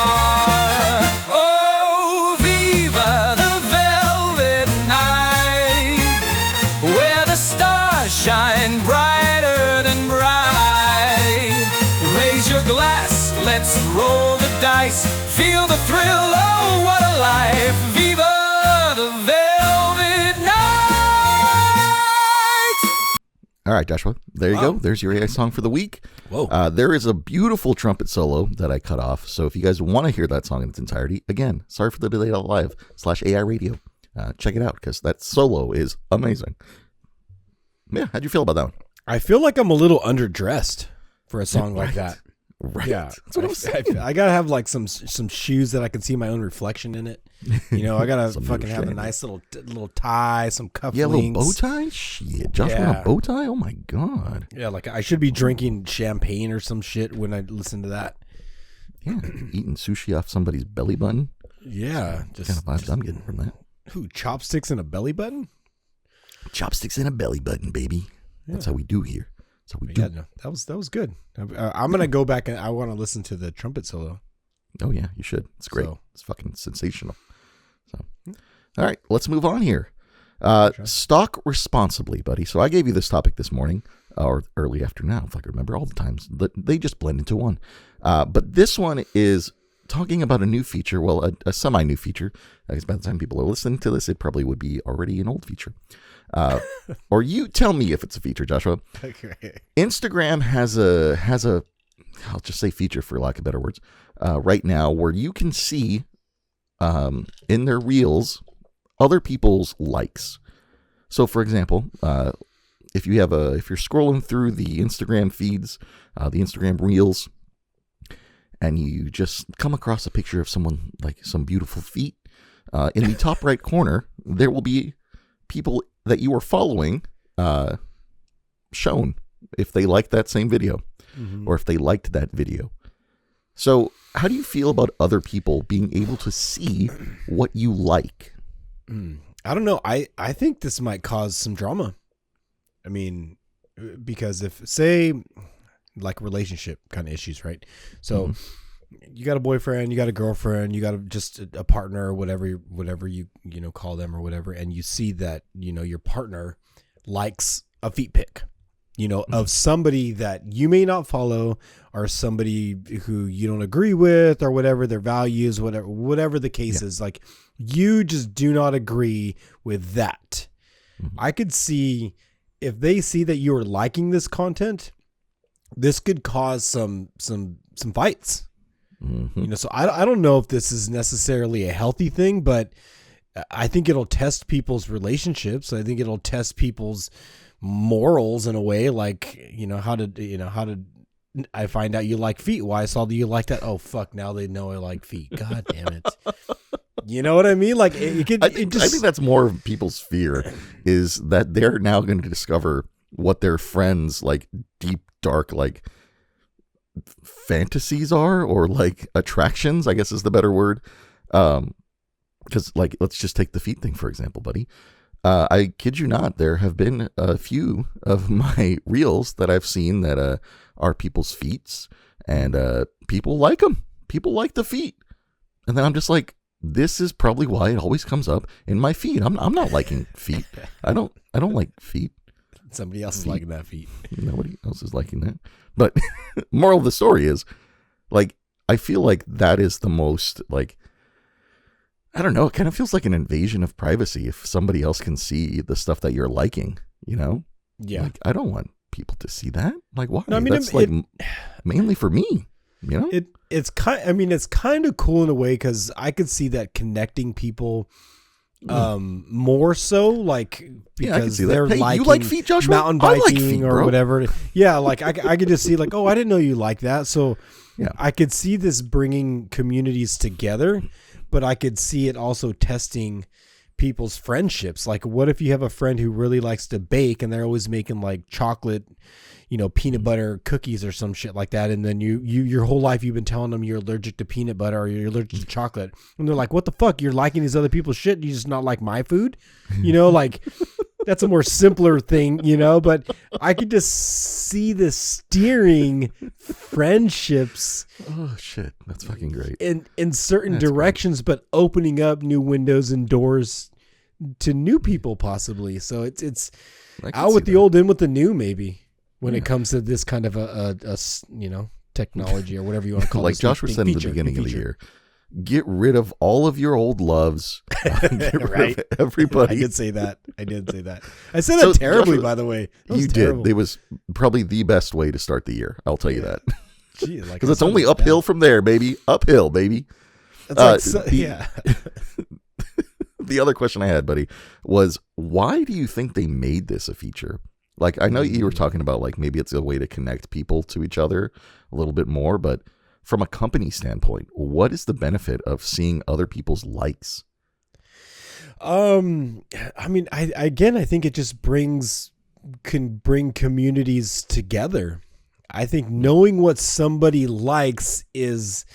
Oh, viva the velvet night, where the stars shine brighter than bright. Raise your glass, let's roll the dice. Feel the thrill, oh what a life. Viva the velvet night. All right, Joshua, there you go. There's your AI song for the week. Whoa. There is a beautiful trumpet solo that I cut off. So if you guys want to hear that song in its entirety, again, sorry for the delay live/AI radio. Check it out because that solo is amazing. Yeah, how'd you feel about that one? I feel like I'm a little underdressed for a song like that. Right. Yeah, That's what I was saying. I gotta have like some shoes that I can see my own reflection in it. You know, I gotta fucking have a nice little tie, some cufflinks. Yeah, a little bow tie? Shit. Josh want a bow tie? Oh my God. Yeah, like I should be drinking champagne or some shit when I listen to that. Yeah, eating sushi off somebody's belly button. Yeah. Just kind of vibes I'm getting from that. Who, chopsticks in a belly button? Chopsticks in a belly button, baby. Yeah. That's how we do here. That's how we do. Yeah, no, that was good. I'm gonna go back and I want to listen to the trumpet solo. Oh yeah, you should. It's great. So. It's fucking sensational. So, all right, let's move on here. Stalk responsibly, buddy. So I gave you this topic this morning or early afternoon, if I can remember. All the times they just blend into one. But this one is talking about a new feature. Well, a semi-new feature. I guess by the time people are listening to this, it probably would be already an old feature. Or you tell me if it's a feature, Joshua. Okay. Instagram has a I'll just say feature for lack of better words right now where you can see in their reels other people's likes. So for example, if you're scrolling through the Instagram feeds, the Instagram reels, and you just come across a picture of someone like some beautiful feet, in the top right corner there will be people that you are following shown if they like that same video or if they liked that video. So how do you feel about other people being able to see what you like? I don't know. I think this might cause some drama. I mean, because if, say, like relationship kind of issues, right? So you got a boyfriend, you got a girlfriend, you got just a partner, or whatever you call them or whatever, and you see that, your partner likes a feet pic, of somebody that you may not follow, or somebody who you don't agree with, or whatever their values, whatever the case is, like you just do not agree with that. I could see if they see that you are liking this content, this could cause some fights. So I don't know if this is necessarily a healthy thing, but I think it'll test people's relationships. I think it'll test people's morals in a way, like, how did I find out you like feet? Why I saw that you like that. Oh fuck. Now they know I like feet. God damn it. You know what I mean? Like I think that's more of people's fear, is that they're now going to discover what their friends like deep, dark, like fantasies are, or like attractions, I guess is the better word. Because like, let's just take the feet thing, for example, buddy. I kid you not, there have been a few of my reels that I've seen that are people's feet, and people like them. People like the feet. And then I'm just like, this is probably why it always comes up in my feed. I'm not liking feet. I don't like feet. Somebody else is liking that feet. Nobody else is liking that. But moral of the story is, like, I feel like that is the most, like, I don't know, it kind of feels like an invasion of privacy if somebody else can see the stuff that you're liking, Yeah. Like, I don't want people to see that. Like, why? No, I mean, that's mainly for me, It's kind of cool in a way, because I could see that connecting people more so, like, because they're like, you like feet, Joshua? Mountain biking, like feet, or whatever. Yeah, like I could just see like, oh, I didn't know you like that. So I could see this bringing communities together, but I could see it also testing people's friendships. Like, what if you have a friend who really likes to bake, and they're always making like chocolate, peanut butter cookies or some shit like that, and then you your whole life you've been telling them you're allergic to peanut butter or you're allergic to chocolate, and they're like, what the fuck, you're liking these other people's shit, you just not like my food? Like, that's a more simpler thing, but I could just see this steering friendships. Oh shit, that's fucking great. In certain directions, great. But opening up new windows and doors to new people possibly. So it's out with the old, in with the new, maybe. When it comes to this kind of a technology or whatever you want to call it. Like Joshua said in the beginning of the year, get rid of all of your old loves. Get rid of everybody. I did say that. I said that terribly, Joshua, by the way. You terrible. did. It was probably the best way to start the year. I'll tell you that. Because it's only uphill from there, baby. Uphill, baby. That's The other question I had, buddy, was why do you think they made this a feature? Like, I know you were talking about, like, maybe it's a way to connect people to each other a little bit more, but from a company standpoint, what is the benefit of seeing other people's likes? I mean, I think it just can bring communities together. I think knowing what somebody likes is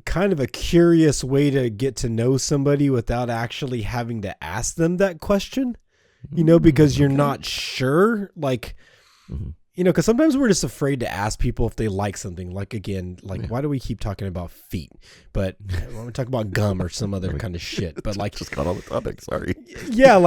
kind of a curious way to get to know somebody without actually having to ask them that question. Because you're not sure, like, because sometimes we're just afraid to ask people if they like something. Like, again, why do we keep talking about feet? But when we talk about gum or some other kind of shit, but like, just got on the topic. Sorry. Yeah.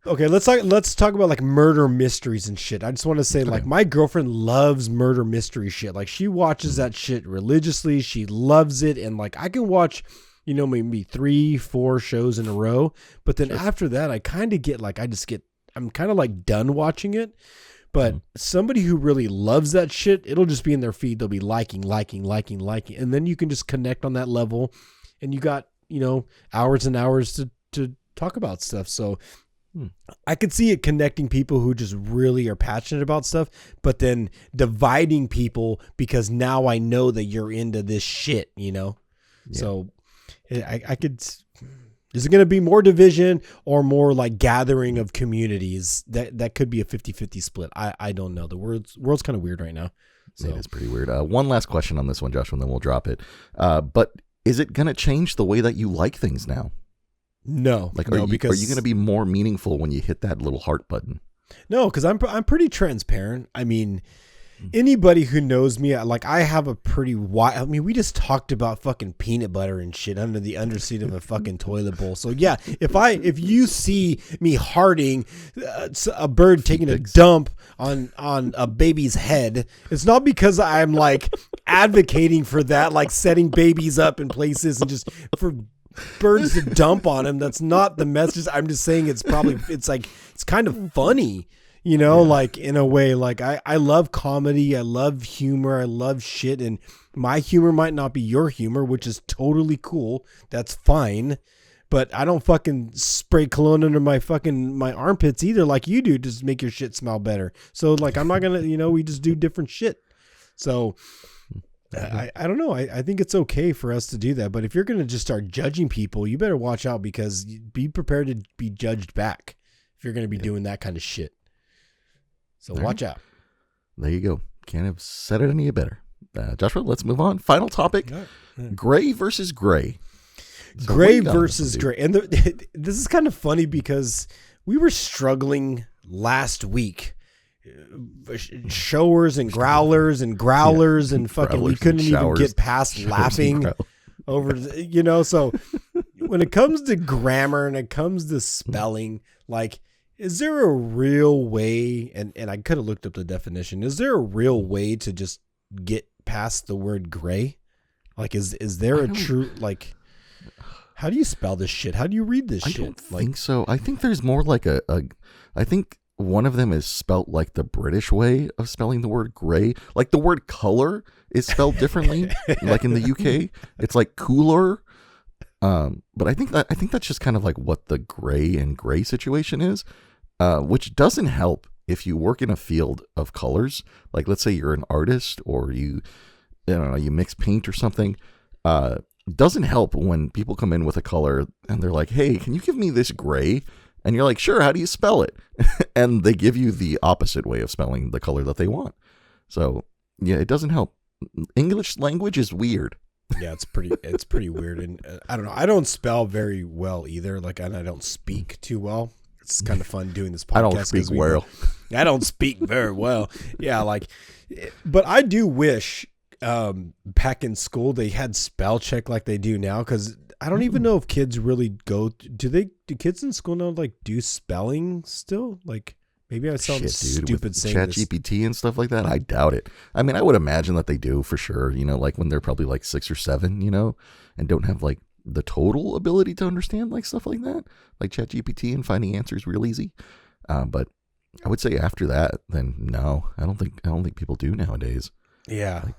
Okay, let's talk about like murder mysteries and shit. I just want to say, like, my girlfriend loves murder mystery shit. Like, she watches that shit religiously. She loves it. And like, I can watch, maybe 3-4 shows in a row. But then after that, I kind of get like, I'm kind of like done watching it. But somebody who really loves that shit, it'll just be in their feed. They'll be liking. And then you can just connect on that level. And you got, hours and hours to talk about stuff. So I could see it connecting people who just really are passionate about stuff, but then dividing people because now I know that you're into this shit, So I Is it going to be more division or more like gathering of communities? That could be a 50-50 split. I don't know. The world's kind of weird right now. So. It is pretty weird. One last question on this one, Joshua, and then we'll drop it. But is it going to change the way that you like things now? No. Are you going to be more meaningful when you hit that little heart button? No, because I'm pretty transparent. I mean, anybody who knows me, I have a pretty wide. I mean, we just talked about fucking peanut butter and shit under the underseat of a fucking toilet bowl. So yeah, if you see me hearting a bird taking a dump on a baby's head, it's not because I'm like advocating for that, like setting babies up in places and just for birds to dump on them. That's not the message. I'm just saying it's kind of funny. Like in a way, like I love comedy. I love humor. I love shit. And my humor might not be your humor, which is totally cool. That's fine. But I don't fucking spray cologne under my armpits either, like you do, just make your shit smell better. So like, I'm not going to, we just do different shit. So I don't know. I think it's okay for us to do that. But if you're going to just start judging people, you better watch out, because be prepared to be judged back if you're going to be doing that kind of shit. So watch out. There you go. Can't have said it any better. Joshua, let's move on. Final topic. Gray versus gray. So gray versus gray. And this is kind of funny because we were struggling last week. Showers and growlers and fucking we couldn't even get past laughing over, so when it comes to grammar and it comes to spelling, like, is there a real way, and I could have looked up the definition, is there a real way to just get past the word gray? Like, is there a true, like, how do you spell this shit? How do you read this shit? I don't think so. I think there's more like I think one of them is spelt like the British way of spelling the word gray. Like the word color is spelled differently. Like in the UK, it's like cooler. But I think that's just kind of like what the gray and gray situation is, which doesn't help if you work in a field of colors. Like, let's say you're an artist or you mix paint or something. Doesn't help when people come in with a color and they're like, "Hey, can you give me this gray?" And you're like, "Sure, how do you spell it?" And they give you the opposite way of spelling the color that they want. So yeah, it doesn't help. English language is weird. Yeah, it's pretty weird. And I don't know. I don't spell very well either. Like, and I don't speak too well. It's kind of fun doing this podcast. I don't speak well. I don't speak very well. Yeah, like, but I do wish back in school they had spell check like they do now, because I don't even know if kids really do kids in school now like do spelling still? Like, maybe I sound stupid saying Chat GPT and stuff like that. I doubt it. I mean, I would imagine that they do for sure, like when they're probably like 6 or 7, and don't have like the total ability to understand like stuff like that, like Chat GPT and finding answers real easy. But I would say after that, then no, I don't think people do nowadays. Yeah. Like,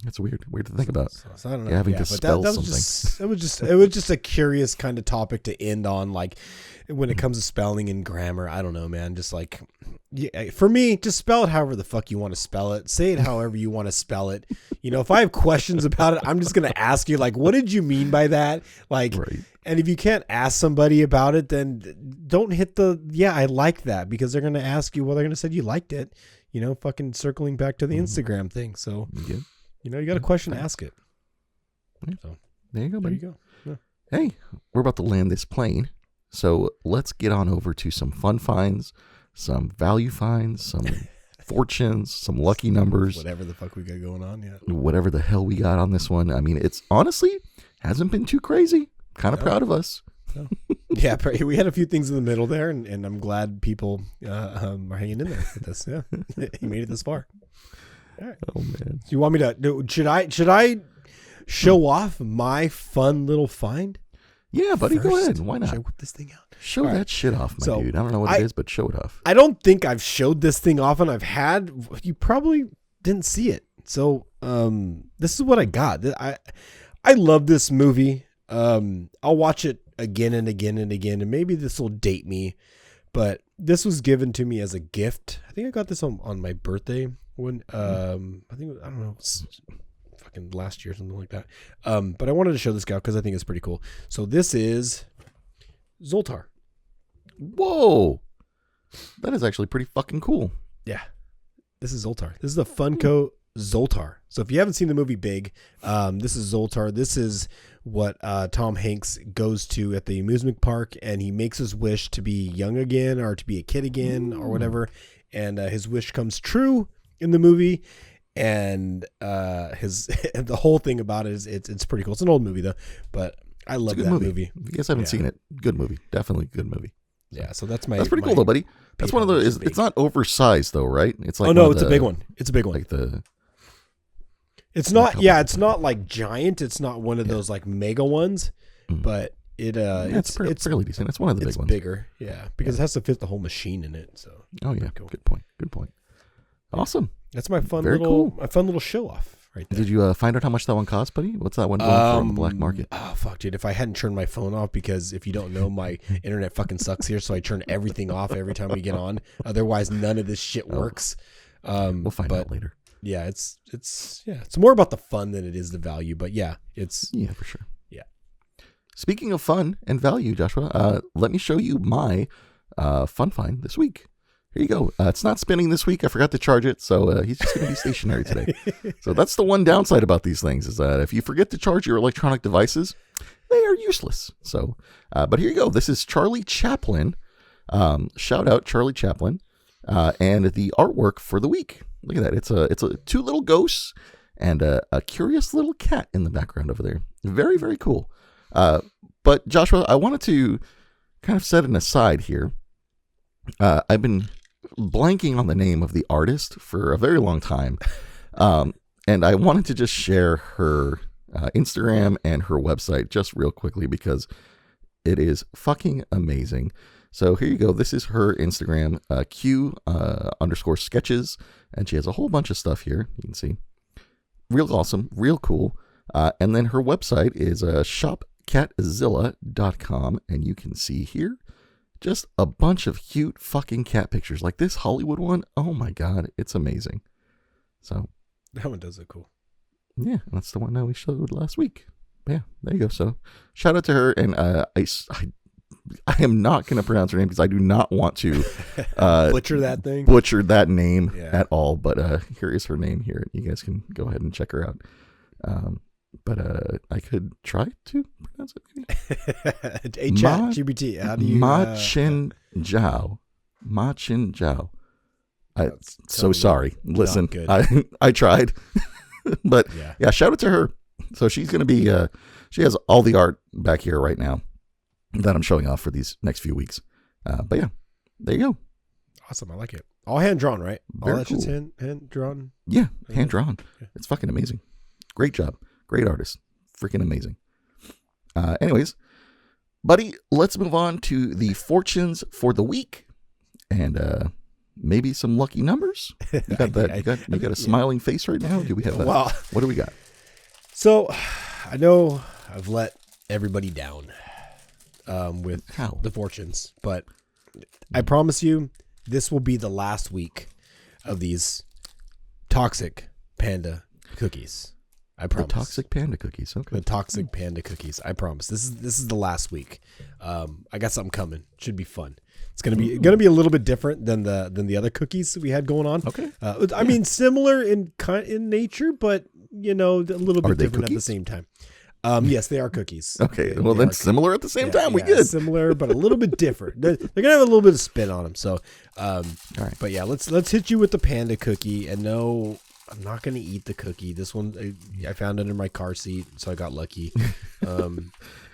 it's weird to think about. So I don't know. Having to spell something. It was just a curious kind of topic to end on. Like, when it comes to spelling and grammar, I don't know, man. Just like, yeah, for me, just spell it however the fuck you want to spell it. Say it however you want to spell it. If I have questions about it, I'm just gonna ask you, like, what did you mean by that? Like, right. And if you can't ask somebody about it, then don't hit I like that, because they're gonna ask you. Well, they're gonna say you liked it. Fucking circling back to the Instagram thing. So. Yeah. You got a question, ask it. So, there you go, buddy. Yeah. Hey, we're about to land this plane. So let's get on over to some fun finds, some value finds, some fortunes, some lucky numbers. Whatever the fuck we got going on, yeah. Whatever the hell we got on this one. I mean, it's honestly hasn't been too crazy. Kind of proud of us. No. Yeah, we had a few things in the middle there, and I'm glad people are hanging in there with us. Yeah, you made it this far. All right. Oh man! You want me to? Should I show off my fun little find? Yeah, buddy, go ahead. Why not? Should I whip this thing out? Show that shit off, my dude. I don't know what it is, but show it off. I don't think I've showed this thing off, and you probably didn't see it. So this is what I got. I love this movie. I'll watch it again and again and again, and maybe this will date me, but this was given to me as a gift. I think I got this on my birthday when I don't know, fucking last year, something like that. But I wanted to show this guy because I think it's pretty cool. So this is Zoltar. Whoa. That is actually pretty fucking cool. Yeah. This is Zoltar. This is the Funko Zoltar. So if you haven't seen the movie Big, this is Zoltar. This is what Tom Hanks goes to at the amusement park, and he makes his wish to be young again or to be a kid again or whatever. And his wish comes true in the movie. And the whole thing about it is it's pretty cool. It's an old movie though, but I love that movie. If you guys haven't seen it, good movie. Definitely good movie. Yeah, so that's pretty cool though, buddy. That's one of the. It's not oversized though, right? It's like it's a big one. It's a big one. Like the. It's not. Yeah, it's not like giant. It's not one of those like mega ones, but it's fairly decent. It's one of the big ones. It's bigger, yeah, because it has to fit the whole machine in it. So. Oh yeah, cool. Good point. Good point. Awesome. That's my fun little show off. Right there. Did you find out how much that one cost, buddy? What's that one going for on the black market? Oh, fuck, dude. If I hadn't turned my phone off, because if you don't know, my internet fucking sucks here, so I turn everything off every time we get on. Otherwise, none of this shit works. We'll find out later. Yeah, it's more about the fun than it is the value, but yeah, for sure. Yeah. Speaking of fun and value, Joshua, let me show you my fun find this week. Here you go. It's not spinning this week. I forgot to charge it, so he's just going to be stationary today. So that's the one downside about these things, is that if you forget to charge your electronic devices, they are useless. So, but here you go. This is Charlie Chaplin. Shout out Charlie Chaplin, and the artwork for the week. Look at that. It's a two little ghosts and a curious little cat in the background over there. Very, very cool. But Joshua, I wanted to kind of set an aside here. I've been blanking on the name of the artist for a very long time. And I wanted to just share her Instagram and her website just real quickly because it is fucking amazing. So here you go. This is her Instagram, Q_sketches. And she has a whole bunch of stuff here. You can see. Real awesome. Real cool. And then her website is shopcatzilla.com. And you can see here just a bunch of cute fucking cat pictures. Like this Hollywood one. Oh my God. It's amazing. So that one does look cool. Yeah, that's the one that we showed last week. Yeah, there you go. So shout out to her. And I am not going to pronounce her name because I do not want to butcher that name at all. But here is her name here. You guys can go ahead and check her out. But I could try to pronounce it maybe. Hey, ChatGPT, how do you... Ma Chin Zhao. Ma Chin Zhao. So sorry. Listen, I tried. But yeah, shout out to her. So she's going to be... she has all the art back here right now that I'm showing off for these next few weeks. But yeah, there you go. Awesome. I like it. All hand-drawn, right? Very all that cool. shit's hand-drawn? Yeah, hand-drawn. Yeah. It's fucking amazing. Great job. Great artist. Freaking amazing. Anyways, buddy, let's move on to the fortunes for the week. And maybe some lucky numbers. You got that? You got a smiling face right now? Do we have that? Well, what do we got? So, I know I've let everybody down with the fortunes, but I promise you, this will be the last week of these toxic panda cookies. I promise. The toxic panda cookies. Okay. The toxic panda cookies. I promise. This is the last week. I got something coming. Should be fun. It's gonna be a little bit different than the other cookies that we had going on. Okay. I mean, similar in nature, but a little bit different cookies? at the same time. Yes, they are cookies. Okay. Well, then similar at the same time. We good. Similar, but a little bit different. They're gonna have a little bit of spin on them. So, all right. But yeah, let's hit you with the panda cookie. And no, I'm not going to eat the cookie. This one, I found it in my car seat, so I got lucky.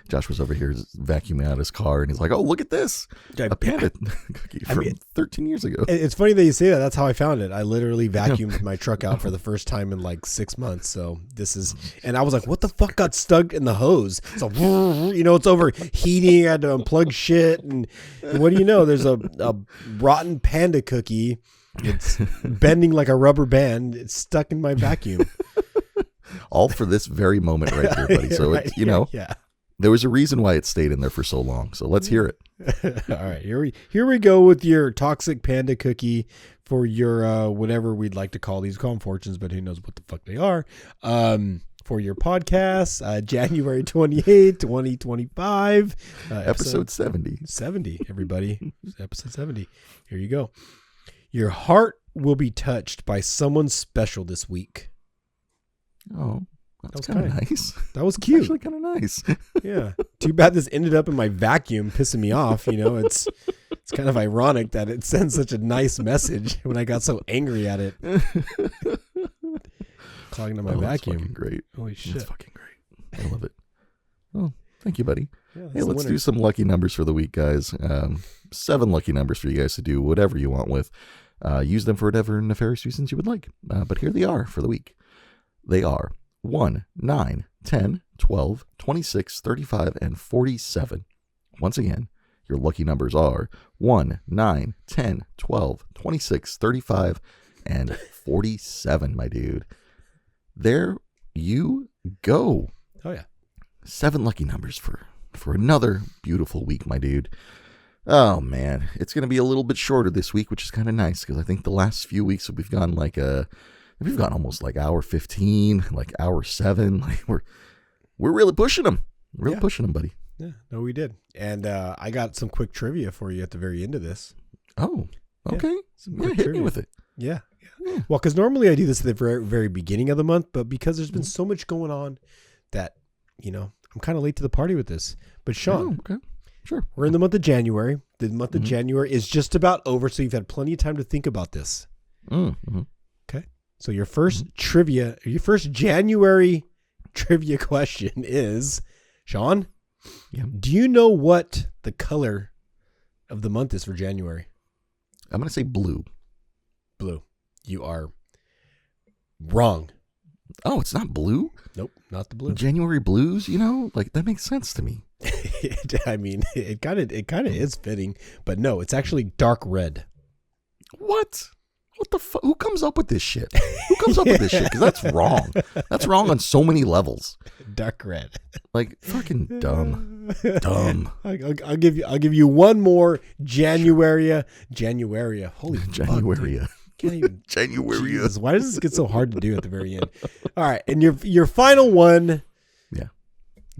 Josh was over here vacuuming out his car, and he's like, "Oh, look at this! A panda cookie from 13 years ago." It's funny that you say that. That's how I found it. I literally vacuumed my truck out for the first time in like 6 months. So and I was like, "What the fuck got stuck in the hose?" So it's overheating. I had to unplug shit, and what do you know? There's a rotten panda cookie. It's bending like a rubber band. It's stuck in my vacuum. All for this very moment right here, buddy. So right, there was a reason why it stayed in there for so long. So let's hear it. All right, here we go with your toxic panda cookie for your whatever we'd like to call these. Call them fortunes, but who knows what the fuck they are. for your podcast. January 28th, 2025. Episode 70. 70, everybody. Episode 70. Here you go. Your heart will be touched by someone special this week. Oh, that's kind of nice. That was cute. Actually kind of nice. Yeah. Too bad this ended up in my vacuum, pissing me off. You know, it's kind of ironic that it sends such a nice message when I got so angry at it. Clogging up my vacuum. That's fucking great. Holy shit. That's fucking great. I love it. Oh, thank you, buddy. Yeah, hey, let's do some lucky numbers for the week, guys. 7 lucky numbers for you guys to do whatever you want with. Use them for whatever nefarious reasons you would like. But here they are for the week. They are 1, 9, 10, 12, 26, 35, and 47. Once again, your lucky numbers are 1, 9, 10, 12, 26, 35, and 47, my dude. There you go. Oh, yeah. 7 lucky numbers for another beautiful week, my dude. Oh, man. It's going to be a little bit shorter this week, which is kind of nice because I think the last few weeks we've gone we've gone almost like hour 15, like hour 7. Like we're really pushing them. Really pushing them, buddy. Yeah, no, we did. And I got some quick trivia for you at the very end of this. Oh, okay. Yeah, hit me with it. Yeah. Well, because normally I do this at the very, very beginning of the month, but because there's been so much going on that, I'm kind of late to the party with this. But Sean, okay, sure. We're in the month of January. The month of January is just about over, so you've had plenty of time to think about this. Mm-hmm. Okay. So your first January trivia question is, Sean, do you know what the color of the month is for January? I'm going to say blue. Blue. You are wrong. Oh, it's not blue? Nope, not the blue. January blues, like that makes sense to me. I mean, it kind of is fitting, but no, it's actually dark red. What? What the fuck? Who comes up with this shit? Who comes up with this shit? Because that's wrong. That's wrong on so many levels. Dark red. Like fucking dumb. Dumb. I'll give you one more January. Holy January. Fuck, can't even. January. Jesus, why does this get so hard to do at the very end? All right, and your final one. Yeah.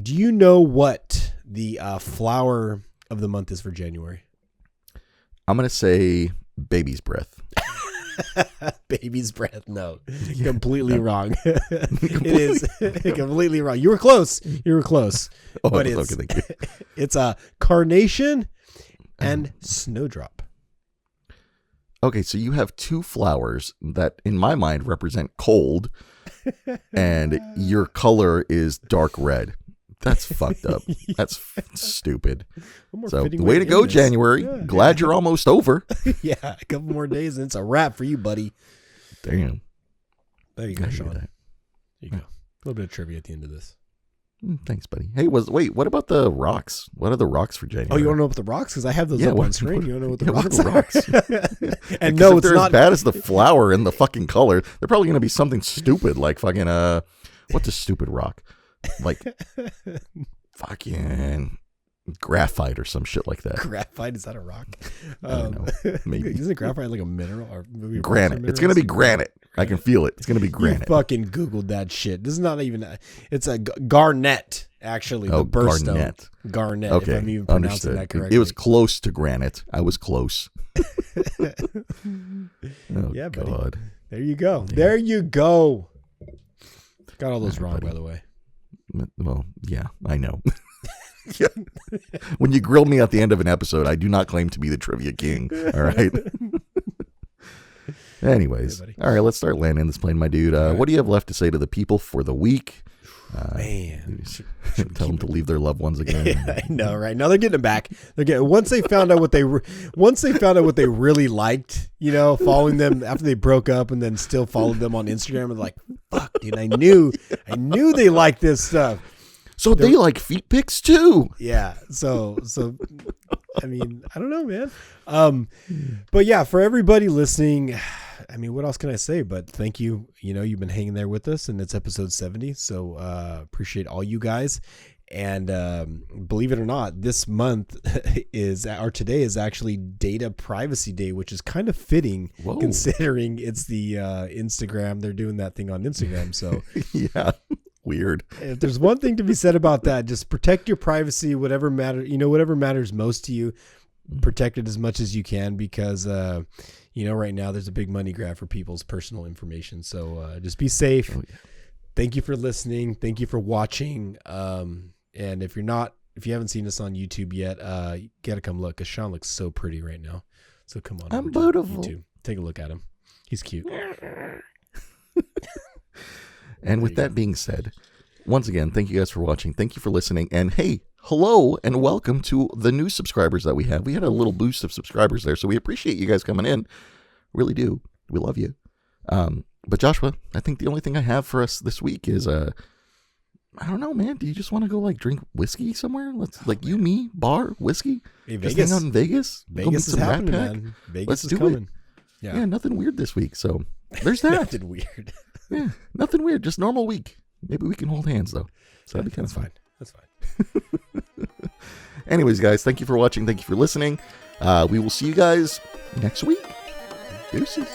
Do you know what the flower of the month is for January? I'm gonna say baby's breath. Baby's breath. No, completely wrong. It is completely wrong. You were close. Oh, but okay, thank you. It's a carnation and snowdrop. Okay, so you have 2 flowers that, in my mind, represent cold, and your color is dark red. That's fucked up. That's stupid. So, way to go, January. Yeah, Glad you're almost over. Yeah, a couple more days and it's a wrap for you, buddy. Damn. There you go, Sean. There you go. A little bit of trivia at the end of this. Thanks, buddy. Hey, wait, what about the rocks? What are the rocks for January? Oh, you want to know about the rocks? Because I have those up on screen. You want to know what the rocks are? And no, it's not as bad as the flower and the fucking color. They're probably going to be something stupid like fucking, what's a stupid rock? Like fucking graphite or some shit like that. Graphite? Is that a rock? I don't know. Maybe. Isn't graphite like a mineral or maybe a granite? It's going to be granite. I can feel it. It's going to be granite. You fucking Googled that shit. This is not even it's a garnet, actually. Oh, the birthstone. garnet. Garnet, okay. if I'm even pronouncing that correctly. It was close to granite. I was close. Yeah, buddy. God. There you go. Yeah. There you go. Got all those wrong, by the way. Well, yeah, I know. Yeah. When you grill me at the end of an episode, I do not claim to be the trivia king. All right. Anyways, all right, let's start landing this plane, my dude. What do you have left to say to the people for the week? Man, tell them to leave their loved ones again. Yeah, I know, right? Now they're getting them back. They're getting once they found out what they really liked. Following them after they broke up, and then still followed them on Instagram. And like, fuck, dude, I knew they liked this stuff. So they like feet pics too. Yeah. So I mean, I don't know, man. But yeah, for everybody listening, I mean, what else can I say? But thank you. You've been hanging there with us, and it's episode 70. So appreciate all you guys. And believe it or not, this month today is actually Data Privacy Day, which is kind of fitting. Whoa. Considering it's the Instagram. They're doing that thing on Instagram. So yeah. weird. If there's one thing to be said about that, just protect your privacy, whatever matters most to you, protect it as much as you can, because right now there's a big money grab for people's personal information. So just be safe. Oh, yeah. Thank you for listening. Thank you for watching. And if you haven't seen us on YouTube yet, you gotta come look, because Sean looks so pretty right now. So come on, I'm over to beautiful. YouTube. Take a look at him. He's cute. And with that being said, once again, thank you guys for watching. Thank you for listening. And hey, hello and welcome to the new subscribers that we have. We had a little boost of subscribers there, so we appreciate you guys coming in. Really do. We love you. But Joshua, I think the only thing I have for us this week is I don't know, man. Do you just want to go like drink whiskey somewhere? Let's you, me, bar, whiskey. Hey, just Vegas. hang out in Vegas. Go meet Vegas is some Rat happening, Pack. man. Vegas Let's is do coming. it. Yeah. Yeah, nothing weird this week. So there's that. Nothing weird. Yeah, nothing weird. Just normal week. Maybe we can hold hands though. So that'd be kind of fun. That's fine. Anyways, guys, thank you for watching. Thank you for listening. We will see you guys next week. Deuces.